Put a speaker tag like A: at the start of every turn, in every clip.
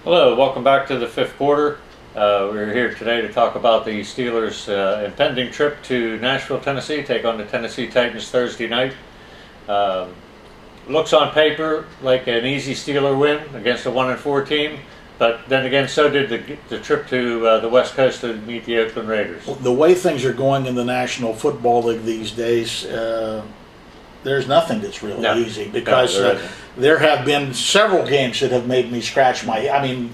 A: Hello, welcome back to the fifth quarter. We're here today to talk about the Steelers' impending trip to Nashville, Tennessee, take on the Tennessee Titans Thursday night. Looks on paper like an easy Steeler win against a 1-4 team, but then again, so did the trip to the West Coast to meet the Oakland Raiders.
B: The way things are going in the National Football League these days, there's nothing that's really easy because there have been several games that have made me scratch my head. I mean,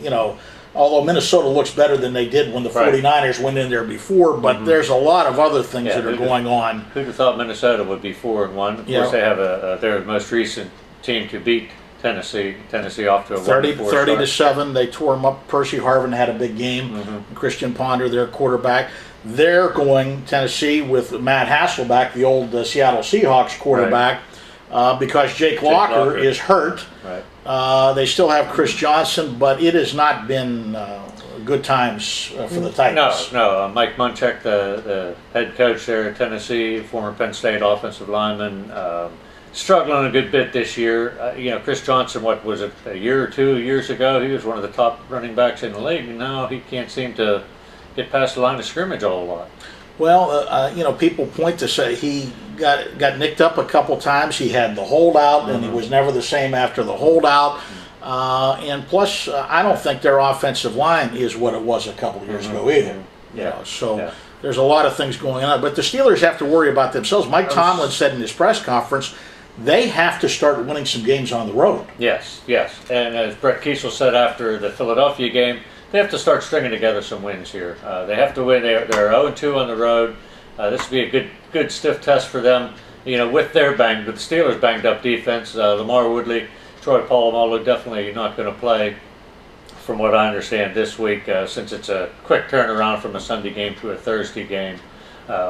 B: although Minnesota looks better than they did when the 49ers went in there before, but there's a lot of other things that are going on.
A: Who'd have thought Minnesota would be 4-1? Of course, they have their most recent team to beat Tennessee. Tennessee off to a
B: 30-7. They tore them up. Percy Harvin had a big game. Christian Ponder, their quarterback. They're going Tennessee with Matt Hasselbeck, the old Seattle Seahawks quarterback, because Jake Locker is hurt. They still have Chris Johnson, but it has not been good times for the Titans.
A: No. Mike Munchak, the head coach there at Tennessee, former Penn State offensive lineman, struggling a good bit this year. Chris Johnson, what was it, a year or 2 years ago? He was one of the top running backs in the league, and now he can't seem to get past the line of scrimmage a whole lot.
B: Well, people point to say he got nicked up a couple times. He had the holdout, and he was never the same after the holdout. And plus, I don't think their offensive line is what it was a couple of years ago either. There's a lot of things going on. But the Steelers have to worry about themselves. Mike Tomlin said in his press conference, they have to start winning some games on the road.
A: Yes. And as Brett Kiesel said after the Philadelphia game, they have to start stringing together some wins here. They have to win. They're 0-2 on the road. This will be a good stiff test for them. With the Steelers' banged up defense, Lamar Woodley, Troy Polamalu definitely not going to play, from what I understand, this week, since it's a quick turnaround from a Sunday game to a Thursday game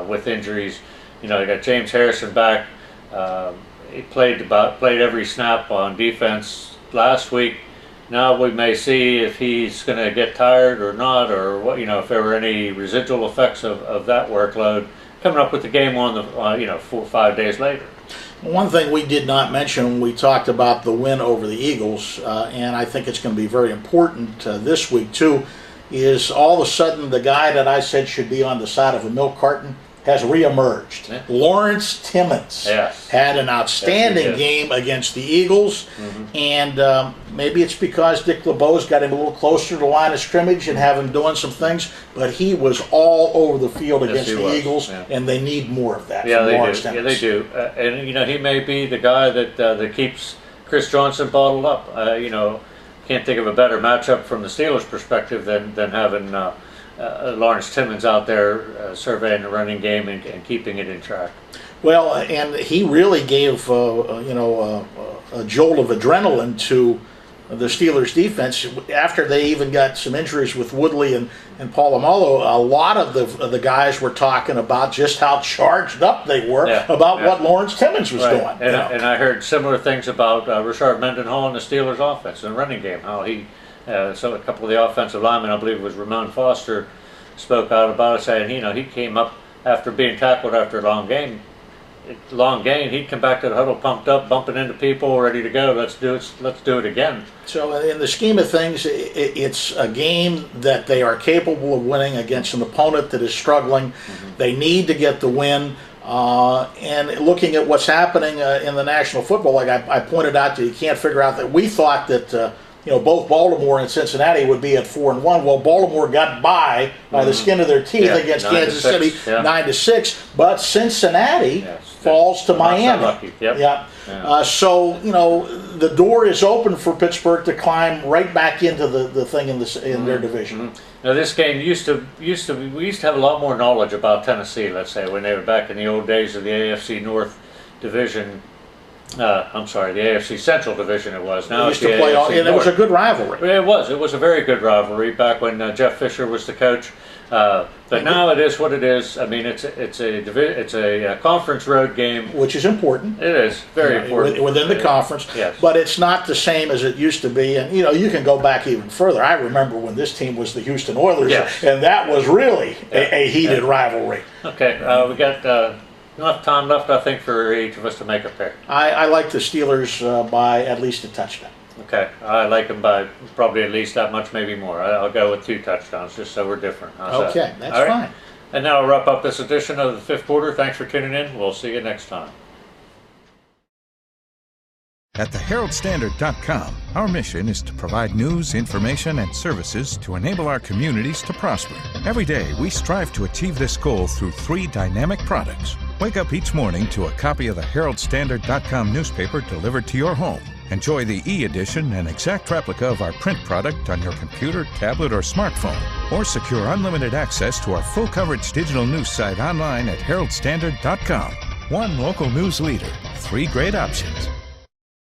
A: with injuries. You got James Harrison back. He played every snap on defense last week. Now we may see if he's going to get tired or not, or what, if there were any residual effects of that workload coming up with the game on the 4 or 5 days later.
B: One thing we did not mention when we talked about the win over the Eagles, and I think it's going to be very important this week too, is all of a sudden the guy that I said should be on the side of a milk carton has reemerged. Lawrence Timmons had an outstanding game against the Eagles, and maybe it's because Dick LeBeau's got him a little closer to the line of scrimmage and have him doing some things, but he was all over the field against the Eagles, and they need more of that.
A: They do. And he may be the guy that keeps Chris Johnson bottled up. Can't think of a better matchup from the Steelers' perspective than having Lawrence Timmons out there surveying the running game and keeping it in track.
B: Well, and he really gave a jolt of adrenaline to the Steelers defense after they even got some injuries with Woodley and Polamalu. A lot of the guys were talking about just how charged up they were about what Lawrence Timmons was doing.
A: And I heard similar things about Rashard Mendenhall and the Steelers offense and running game, how he so a couple of the offensive linemen, I believe it was Ramon Foster, spoke out about it, saying he came up after being tackled after a long gain, he'd come back to the huddle pumped up, bumping into people, ready to go. Let's do it again.
B: So in the scheme of things, it's a game that they are capable of winning against an opponent that is struggling. They need to get the win. And looking at what's happening in the National Football League, I pointed out that you can't figure out that we thought that both Baltimore and Cincinnati would be at 4-1. Well, Baltimore got by the skin of their teeth against Kansas City, 9-6. But Cincinnati falls to Miami. So the door is open for Pittsburgh to climb right back into the thing in their division.
A: Now, this game we used to have a lot more knowledge about Tennessee. Let's say when they were back in the old days of the AFC North division. The AFC Central Division it was. Now
B: used to play and it was a good rivalry.
A: It was a very good rivalry back when Jeff Fisher was the coach. But now it is what it is. I mean, it's a conference road game,
B: which is important.
A: It is very important
B: within the conference.
A: Yes.
B: But it's not the same as it used to be. And you can go back even further. I remember when this team was the Houston Oilers, and that was really a heated rivalry.
A: Okay, we got enough time left, I think, for each of us to make a pick.
B: I like the Steelers by at least a touchdown.
A: Okay, I like them by probably at least that much, maybe more. I'll go with 2 touchdowns, just so we're different. How's
B: Okay,
A: that?
B: that's
A: All right?
B: fine.
A: And now I'll wrap up this edition of the 5th quarter. Thanks for tuning in. We'll see you next time.
C: At theherald-standard.com, our mission is to provide news, information, and services to enable our communities to prosper. Every day, we strive to achieve this goal through 3 dynamic products. Wake up each morning to a copy of the Herald-Standard.com newspaper delivered to your home. Enjoy the e-edition and exact replica of our print product on your computer, tablet, or smartphone. Or secure unlimited access to our full-coverage digital news site online at Herald-Standard.com. One local news leader, 3 great options.